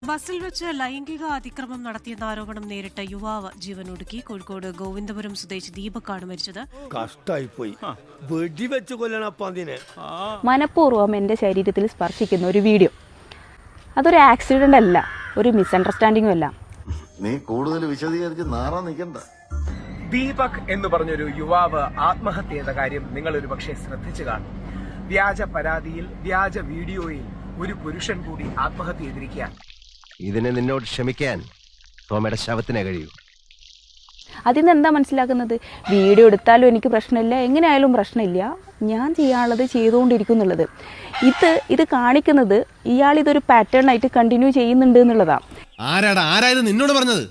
ബസ്സിൽ വെച്ച് ലൈംഗിക അതിക്രമം നടത്തിയെന്ന ആരോപണം നേരിട്ട യുവാവ് ജീവനൊടുക്കി. കോഴിക്കോട് ഗോവിന്ദപുരം സ്വദേശി ദീപക്കാണ് മരിച്ചത്. കഷ്ടായിപ്പോയി. വെടിവെച്ച് കൊല്ലണപ്പതിനെ. മനഃപൂർവ്വം എന്റെ ശരീരത്തിൽ സ്പർശിക്കുന്ന ഒരു വീഡിയോ. അതൊരു ആക്സിഡന്റ് അല്ല, ഒരു മിസ്അണ്ടർസ്റ്റാൻഡിംഗും അല്ല. നീ കൂടുതൽ വിശദീകരിച്ച് നാറാൻ നിൽക്കണ്ട. ദീപക് എന്ന് പറഞ്ഞൊരു യുവാവ് ആത്മഹത്യ ചെയ്ത കാര്യം നിങ്ങൾ ഒരു പക്ഷേ ശ്രദ്ധിച്ചു കാണും. വ്യാജ പരാതിയിൽ, വ്യാജ വീഡിയോയിൽ ഒരു പുരുഷൻ കൂടി ആത്മഹത്യ ചെയ്തിരിക്കുകയാണ്. ഇതിനെ നിന്നോട് ക്ഷമിക്കാൻ തോമയുടെ ശവത്തിനെ കഴിയൂ. അതിന്ന് എന്താ മനസ്സിലാക്കുന്നത്? വീഡിയോ എടുത്താലും എനിക്ക് പ്രശ്നമില്ല, എങ്ങനെയായാലും പ്രശ്നമില്ല, ഞാൻ ചെയ്യാനുള്ളത് ചെയ്തുകൊണ്ടിരിക്കുന്നുള്ളത്. ഇത് കാണിക്കുന്നത് ഇയാൾ ഇതൊരു പാറ്റേൺ ആയിട്ട് കണ്ടിന്യൂ ചെയ്യുന്നുണ്ട് എന്നുള്ളതാണ്. ആരായത് നിന്നോട് പറഞ്ഞത്?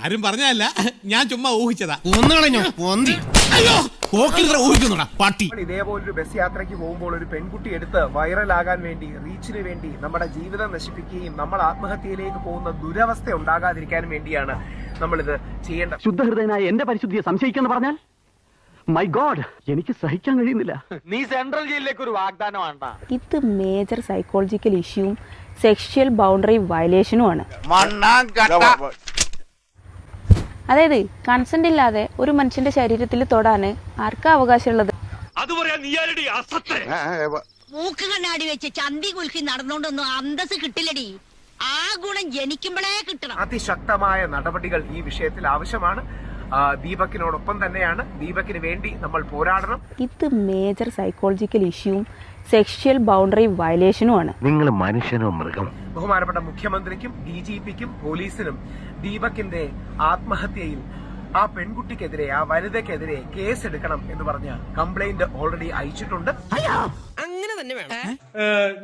ആരും പറഞ്ഞല്ല, ഞാൻ ചുമ്മാ ഊഹിച്ചതാ. പട്ടി. ഇതേപോലൊരു ബസ് യാത്രയ്ക്ക് പോകുമ്പോൾ ഒരു പെൺകുട്ടി എടുത്ത് വൈറലാകാൻ വേണ്ടി, റീച്ചിന് വേണ്ടി നമ്മുടെ ജീവിതം നശിപ്പിക്കുകയും നമ്മൾ ആത്മഹത്യയിലേക്ക് പോകുന്ന ദുരവസ്ഥ ഉണ്ടാകാതിരിക്കാനും വേണ്ടിയാണ് നമ്മളിത് ചെയ്യേണ്ടത്. ശുദ്ധഹൃദയനായ എന്റെ പരിശുദ്ധിയെ സംശയിക്കാന്ന് പറഞ്ഞാൽ മൈ ഗോഡ്, എനിക്ക് സഹിക്കാൻ കഴിയുന്നില്ല. നീ സെൻട്രൽ ജയിലിലേക്ക് ഒരു വാഗ്ദാനമാണ്. ഇത് മേജർ സൈക്കോളജിക്കൽ ഇഷ്യൂവും സെക്ഷൽ ബൗണ്ടറി വയലേഷനുമാണ്. അതായത് കൺസെന്റ് ഇല്ലാതെ ഒരു മനുഷ്യന്റെ ശരീരത്തിൽ തൊടാൻ ആർക്കാ അവകാശമുള്ളത്? മൂക്ക് കണ്ണാടി വെച്ച് ചന്തി കുലുക്കി നടന്നുകൊണ്ടൊന്നും അന്തസ് കിട്ടില്ലടി. ആ ഗുണം ജനിക്കുമ്പോഴേ കിട്ടണം. അതിശക്തമായ നടപടികൾ ഈ വിഷയത്തിൽ ആവശ്യമാണ്. ദീപക്കിനോടൊപ്പം തന്നെയാണ്, ദീപക്കിന് വേണ്ടി നമ്മൾ പോരാടണം. ഇത് മേജർ സൈക്കോളജിക്കൽ ഇഷ്യൂവും സെക്ഷൽ ബൗണ്ടറി വയലേഷനുമാണ്. നിങ്ങൾ മനുഷ്യനോ മൃഗം? ബഹുമാനപ്പെട്ട മുഖ്യമന്ത്രിക്കും DGPക്കും പോലീസിനും ദീപകിന്റെ ആത്മഹത്യയിൽ ആ പെൺകുട്ടിക്കെതിരെ, ആ വനിതയ്ക്കെതിരെ കേസെടുക്കണം എന്ന് പറഞ്ഞ കംപ്ലൈന്റ് ഓൾറെഡി അയച്ചിട്ടുണ്ട്. അങ്ങനെ തന്നെ വേണം.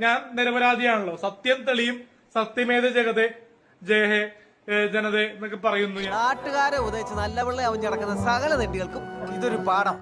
ഞാൻ നിരപരാധിയാണല്ലോ, സത്യം തെളിയും, സത്യമേത ജഗതേ ജയഹേ ജനതേ എന്നൊക്കെ പറയുന്നു. നാട്ടുകാരെ ഉദയിച്ച് നല്ല പിള്ളേ അവൻ കിടക്കുന്ന സകല തെണ്ടികൾക്കും ഇതൊരു പാഠം.